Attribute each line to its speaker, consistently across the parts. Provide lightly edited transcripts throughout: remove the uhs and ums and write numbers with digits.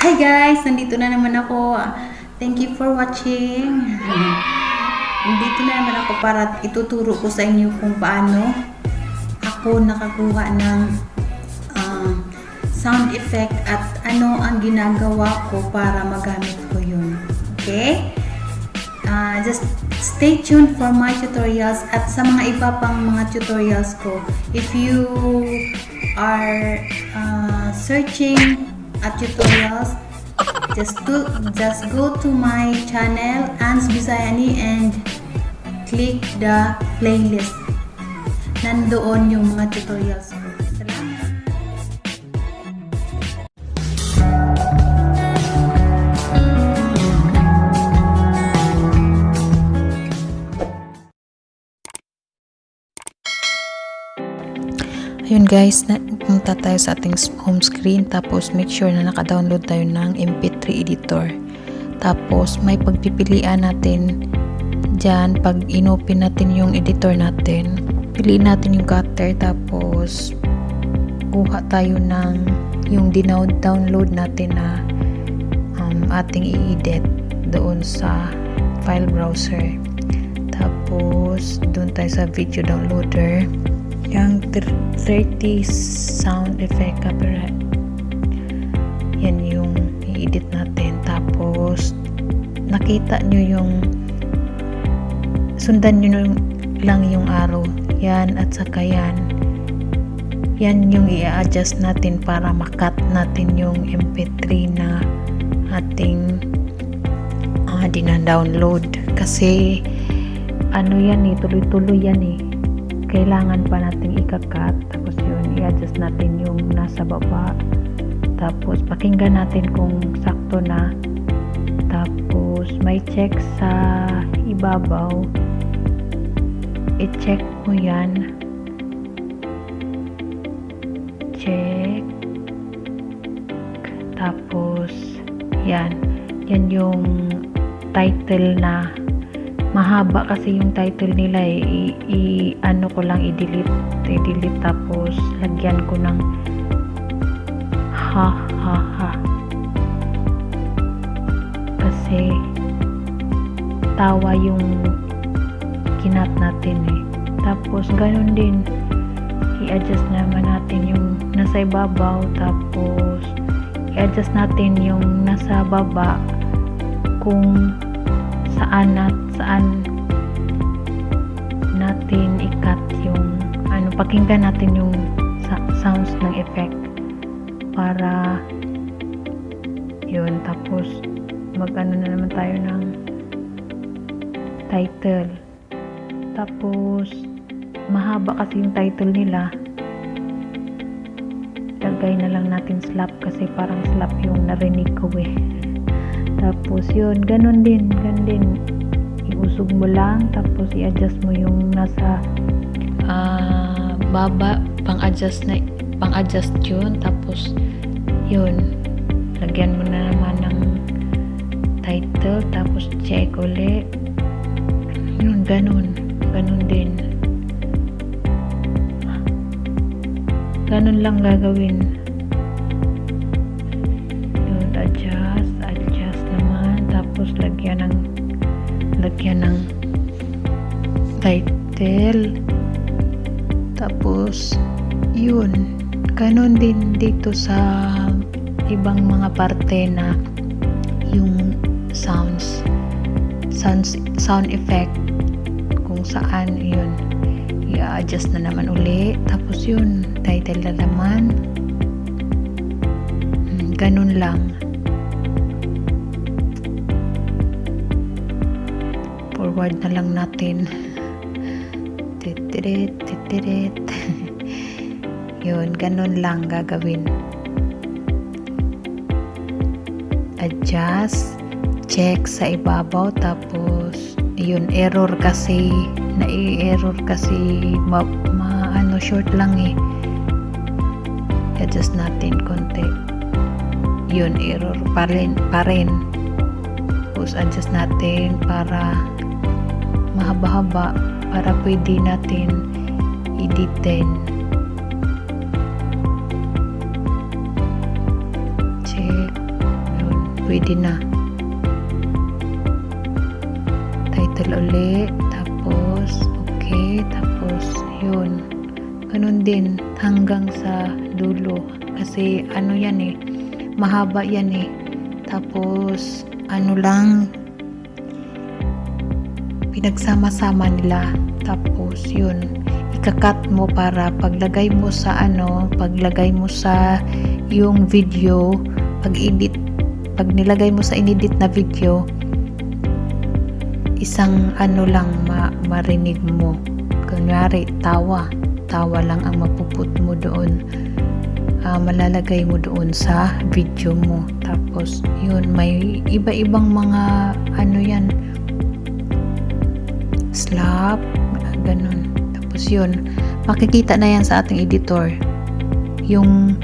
Speaker 1: Hi guys! Nandito na naman ako. Thank you for watching. Nandito na naman ako para ituturo ko sa inyo kung paano ako nakakuha ng sound effect at ano ang ginagawa ko para magamit ko yun. Okay? Just stay tuned for my tutorials at sa mga iba pang mga tutorials ko. If you are searching at tutorials, just go to my channel Ans Bisayani and click the playlist. Nandoon yung mga tutorials ko. Salamat.
Speaker 2: Ayun guys, punta tayo sa ating home screen, tapos make sure na naka-download tayo ng MP3 editor. Tapos may pagpipilian natin dyan. Pag inopen natin yung editor natin, piliin natin yung cutter, tapos kuha tayo ng yung download natin na ating i-edit doon sa file browser. Tapos doon tayo sa video downloader, yung 30 sound effect copyright, yan yung i-edit natin. Tapos nakita nyo yung sundan nyo lang yung arrow yan, at saka yan yung i-adjust natin para makat natin yung mp3 na ating dina-download, kasi ano yan eh, tuloy-tuloy yan eh, kailangan pa nating ikakat. Tapos yun, i-adjust natin yung nasa baba, tapos pakinggan natin kung sakto na. Tapos may check sa ibabaw, i-check mo yan, check. Tapos yan yung title na mahaba, kasi yung title nila ano ko lang, i-delete, tapos lagyan ko ng ha ha ha, kasi tawa yung kinat natin eh. Tapos ganun din, i-adjust naman natin yung nasa ibabaw, tapos i-adjust natin yung nasa baba kung saan natin i-cut yung pakinggan natin yung sounds ng effect para yun. Tapos mag-ano na naman tayo ng title. Tapos mahaba kasi yung title nila, lagay na lang natin slap, kasi parang slap yung narinig ko eh. Tapos yun, ganun din, iusog mo lang, tapos i-adjust mo yung nasa baba, pang-adjust yun. Tapos yun, lagyan mo na naman ng title, tapos check ulit. Yun, ganun din, ganun lang gagawin. Yun, adjust naman, tapos lagyan ng title. Tapos yun, ganun din dito sa ibang mga parte na yung sound effect, kung saan yun i-adjust na naman uli. Tapos yun, title na naman, ganun lang. Forward na lang natin. Titirit. Yun, ganun lang gagawin. Adjust, check sa ibabaw, tapos yun, error kasi short lang eh. Adjust natin konti. Yun, error pa rin. Tapos adjust natin para mahaba-haba, para pwede natin editin. Check. pwede na. Title uli, tapos okay, tapos yun. Ganun din hanggang sa dulo kasi ano yan eh, mahaba yan eh. Tapos ano lang, pinagsama-sama nila. Tapos yun, ikakat mo para paglagay mo sa yung video, pag nilagay mo sa inedit na video, isang ano lang marinig mo. Kunyari tawa lang ang mapuput mo doon, malalagay mo doon sa video mo. Tapos yun, may iba-ibang mga ano yan, slap, ganun. Tapos yun, makikita na yan sa ating editor, yung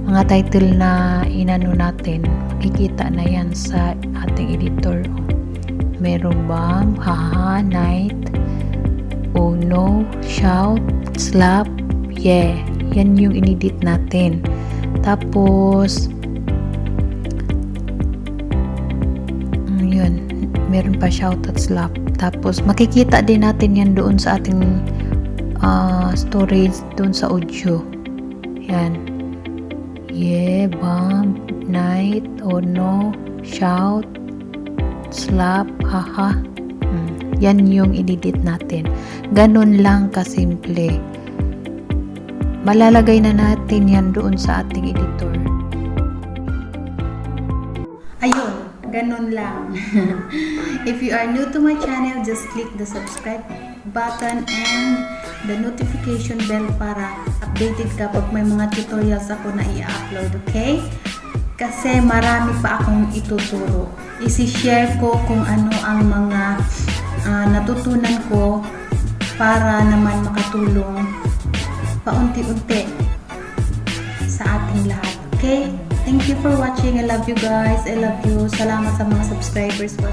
Speaker 2: mga title na inano natin, makikita na yan sa ating editor. Meron bang haha, night, oh no, shout, slap, yeah, yan yung inedit natin. Tapos yun, meron pa shout at slap. Tapos makikita din natin yan doon sa ating storage doon sa audio. Yan, yeah, bump, night, oh no, shout, slap, haha. Yan yung inedit natin. Ganun lang kasimple. Malalagay na natin yan doon sa ating editor.
Speaker 1: Ayun, ganun lang. If you are new to my channel, just click the subscribe button and the notification bell para updated ka pag may mga tutorials ako na i-upload, okay? Kasi marami pa akong ituturo. Isi-share ko kung ano ang mga natutunan ko para naman makatulong paunti-unti sa ating lahat, okay? Thank you for watching. I love you guys. I love you. Salamat sa mga subscribers ko.